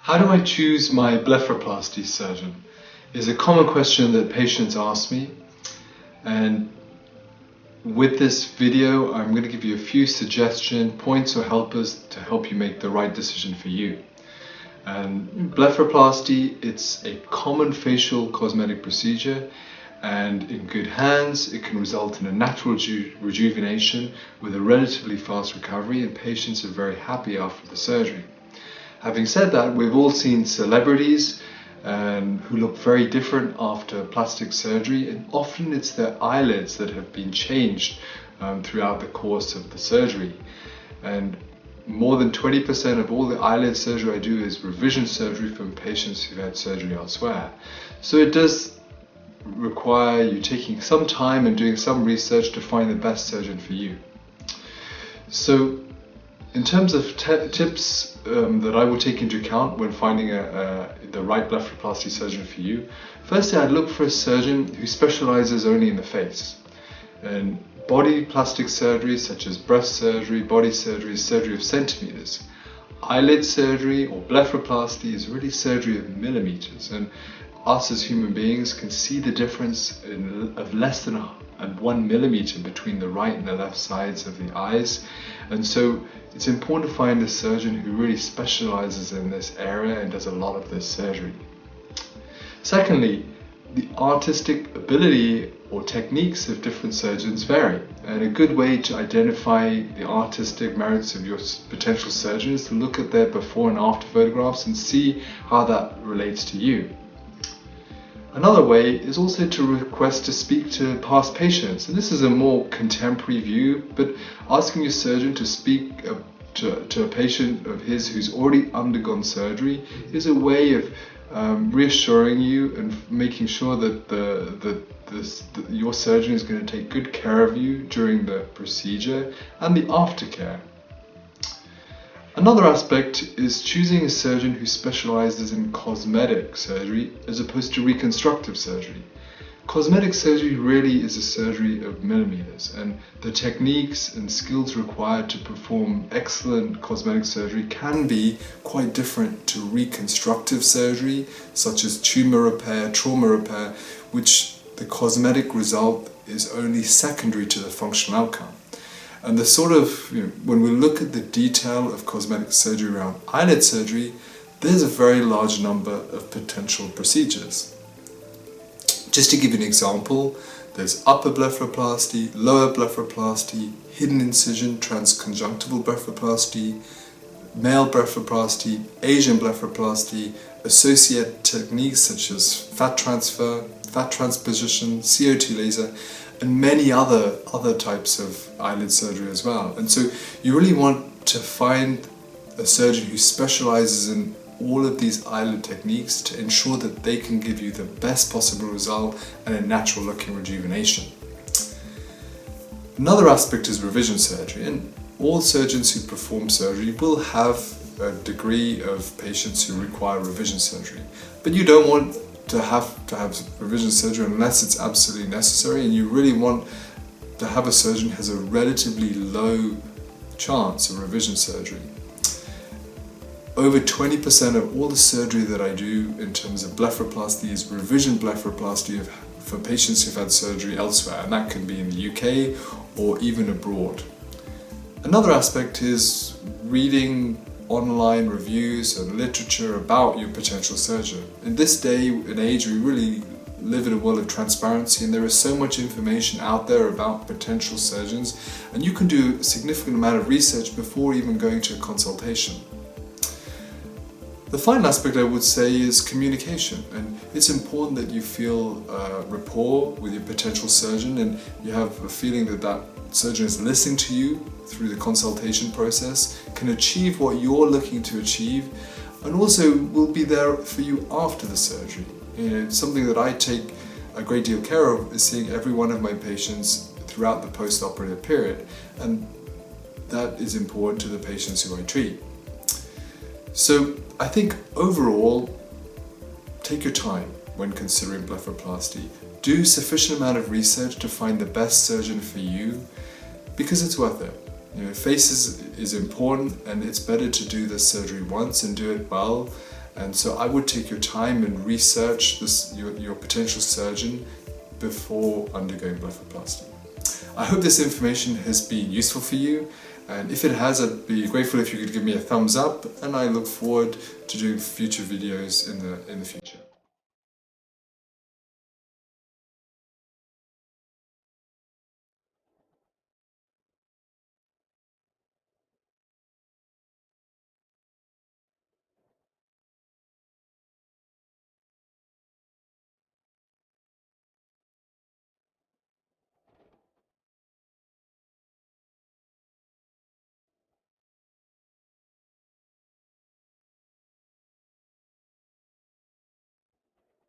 How do I choose my blepharoplasty surgeon? Is a common question that patients ask me, and with this video I'm going to give you a few suggestion points or helpers to help you make the right decision for you. And blepharoplasty, it's a common facial cosmetic procedure, and in good hands it can result in a natural rejuvenation with a relatively fast recovery, and patients are very happy after the surgery. Having said that, we've all seen celebrities who look very different after plastic surgery, and often it's their eyelids that have been changed throughout the course of the surgery. And more than 20% of all the eyelid surgery I do is revision surgery from patients who've had surgery elsewhere. So it does require you taking some time and doing some research to find the best surgeon for you. So in terms of tips that I would take into account when finding the right blepharoplasty surgeon for you, firstly I'd look for a surgeon who specializes only in the face. And body plastic surgery such as breast surgery, body surgery, surgery of centimeters. Eyelid surgery or blepharoplasty is really surgery of millimeters, and us as human beings can see the difference of less than 1 millimeter between the right and the left sides of the eyes. And so it's important to find a surgeon who really specializes in this area and does a lot of this surgery. Secondly, the artistic ability or techniques of different surgeons vary, and a good way to identify the artistic merits of your potential surgeon is to look at their before and after photographs and see how that relates to you. Another way is also to request to speak to past patients, and this is a more contemporary view, but asking your surgeon to speak to a patient of his who's already undergone surgery is a way of reassuring you and making sure that your surgeon is going to take good care of you during the procedure and the aftercare. Another aspect is choosing a surgeon who specializes in cosmetic surgery as opposed to reconstructive surgery. Cosmetic surgery really is a surgery of millimeters, and the techniques and skills required to perform excellent cosmetic surgery can be quite different to reconstructive surgery, such as tumor repair, trauma repair, which the cosmetic result is only secondary to the functional outcome. And the sort of, when we look at the detail of cosmetic surgery around eyelid surgery, there's a very large number of potential procedures. Just to give you an example, there's upper blepharoplasty, lower blepharoplasty, hidden incision, transconjunctival blepharoplasty, male blepharoplasty, Asian blepharoplasty, associated techniques such as fat transfer, fat transposition, CO2 laser, and many other types of eyelid surgery as well. And so you really want to find a surgeon who specializes in all of these eyelid techniques to ensure that they can give you the best possible result and a natural looking rejuvenation. Another aspect is revision surgery, and all surgeons who perform surgery will have a degree of patients who require revision surgery, but you don't want to have revision surgery unless it's absolutely necessary, and you really want to have a surgeon who has a relatively low chance of revision surgery. Over 20% of all the surgery that I do in terms of blepharoplasty is revision blepharoplasty for patients who've had surgery elsewhere, and that can be in the UK or even abroad. Another aspect is reading online reviews and literature about your potential surgeon. In this day and age, we really live in a world of transparency, and there is so much information out there about potential surgeons, and you can do a significant amount of research before even going to a consultation. The final aspect I would say is communication, and it's important that you feel rapport with your potential surgeon, and you have a feeling that that surgeon is listening to you through the consultation process, can achieve what you're looking to achieve, and also will be there for you after the surgery. Something that I take a great deal of care of is seeing every one of my patients throughout the post-operative period, and that is important to the patients who I treat. So I think overall, take your time when considering blepharoplasty. Do sufficient amount of research to find the best surgeon for you, because it's worth it. Face is important, and it's better to do the surgery once and do it well And so I would take your time and research your potential surgeon before undergoing blepharoplasty. I hope this information has been useful for you, and if it has, I'd be grateful if you could give me a thumbs up, and I look forward to doing future videos in the future.